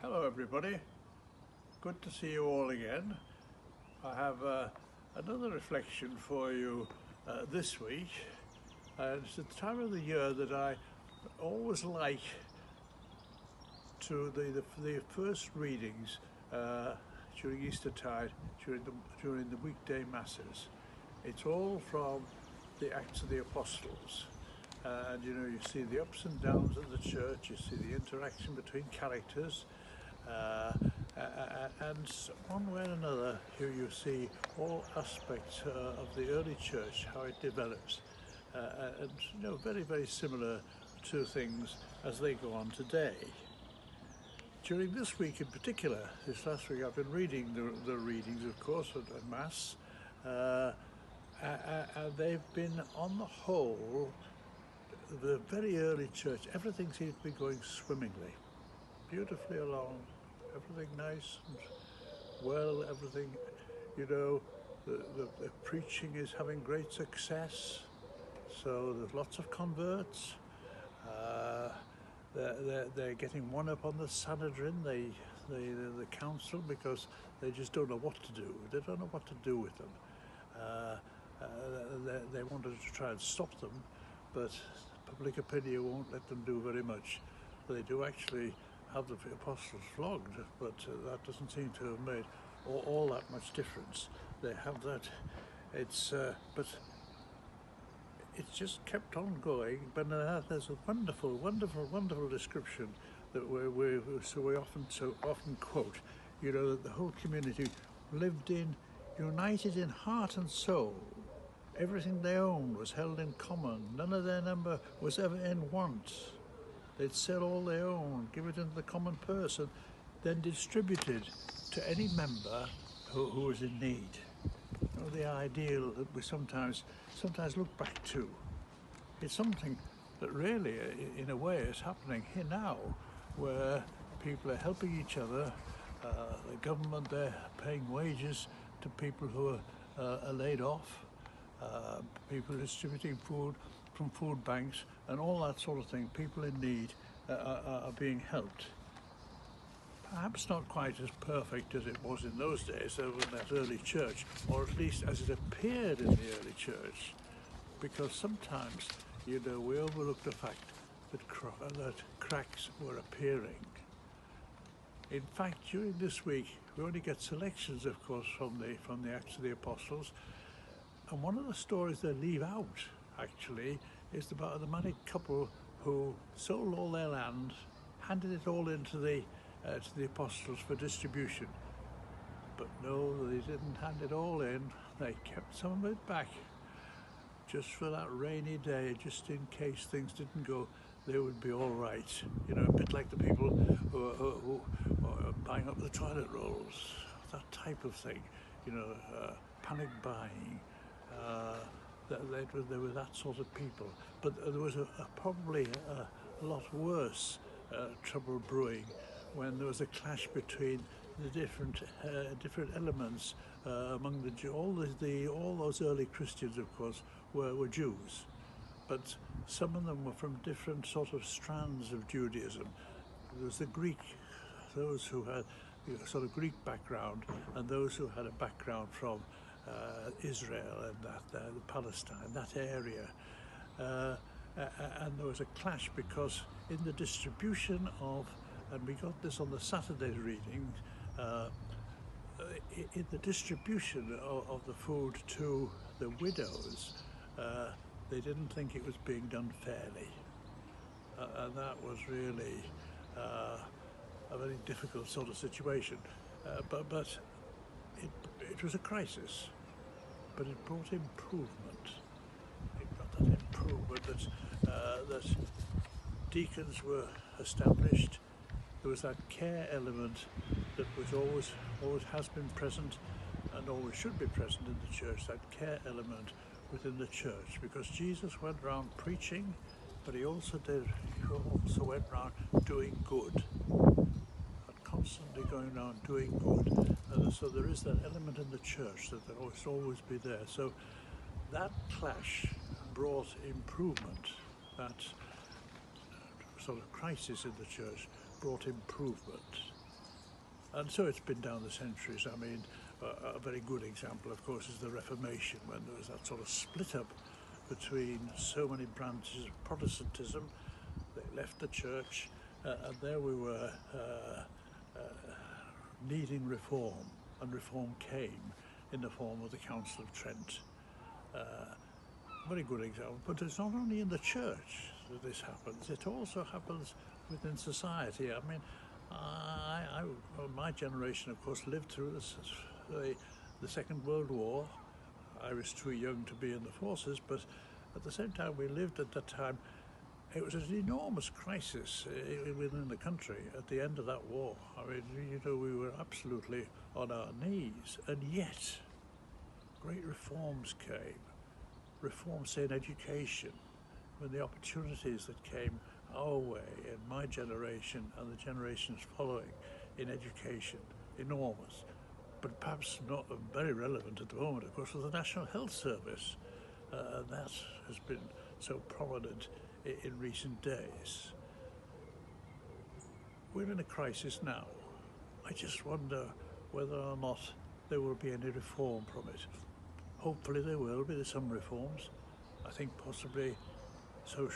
Hello everybody, good to see you all again. I have another reflection for you this week. It's the time of the year that I always like to the first readings during Eastertide, during the weekday masses. It's all from the Acts of the Apostles. And you see the ups and downs of the church, you see the interaction between characters, and one way or another you see all aspects of the early church, how it develops, and very, very similar to things as they go on today. During this week in particular, this last week, I've been reading the readings, of course, at Mass, and they've been, on the whole, the very early church, everything seems to be going swimmingly, beautifully along, everything nice and well, everything, the preaching is having great success, so there's lots of converts. They're getting one up on the Sanhedrin, the council, because they just don't know what to do. They don't know what to do with them. They wanted to try and stop them, but public opinion won't let them do very much. They do actually have the apostles flogged, but that doesn't seem to have made all that much difference. They have that. But it's just kept on going. But there's a wonderful, wonderful, wonderful description that we so often quote. That the whole community lived united in heart and soul. Everything they owned was held in common. None of their number was ever in want. They'd sell all they owned, give it into the common purse, and then distributed to any member who was in need. The ideal that we sometimes look back to. It's something that really, in a way, is happening here now, where people are helping each other. The government, they're paying wages to people who are laid off. People distributing food from food banks and all that sort of thing. People in need are being helped. Perhaps not quite as perfect as it was in those days, in that early church, or at least as it appeared in the early church, because sometimes, we overlook the fact that cracks were appearing. In fact, during this week, we only get selections, of course, from the Acts of the Apostles. And one of the stories they leave out, actually, is about the married couple who sold all their land, handed it all into to the apostles for distribution. But no, they didn't hand it all in. They kept some of it back, just for that rainy day, just in case things didn't go. They would be all right. A bit like the people who are buying up the toilet rolls, that type of thing. Panic buying. There were that sort of people, but there was probably a lot worse trouble brewing when there was a clash between the different elements among all those early Christians, of course, were Jews, but some of them were from different sort of strands of Judaism. There was the Greek, those who had sort of Greek background, and those who had a background from Israel and Palestine, that area, and there was a clash because in the distribution of, and we got this on the Saturday's reading, in the distribution of the food to the widows, they didn't think it was being done fairly, and that was really a very difficult sort of situation, but it was a crisis, but it brought improvement. It got that improvement that deacons were established. There was that care element that was always has been present and always should be present in the church, that care element within the church, because Jesus went around preaching, but he also went around doing good. Constantly going around doing good, so there is that element in the church that there will always be there. So that clash brought improvement. That sort of crisis in the church brought improvement. And so it's been down the centuries. I mean, a very good example, of course, is the Reformation, when there was that sort of split up between so many branches of Protestantism. They left the church, and there we were needing reform, and reform came in the form of the Council of Trent. Very good example, but it's not only in the church that this happens, it also happens within society. I mean, my generation, of course, lived through the Second World War. I was too young to be in the forces, but at the same time we lived at that time. It was an enormous crisis within the country at the end of that war. I mean, you know, we were absolutely on our knees, and yet great reforms came. Reforms, say, in education, when the opportunities that came our way in my generation and the generations following in education, enormous, but perhaps not very relevant at the moment, of course, was the National Health Service, and that has been so prominent in recent days. We're in a crisis now. I just wonder whether or not there will be any reform from it. Hopefully there will be some reforms. I think possibly social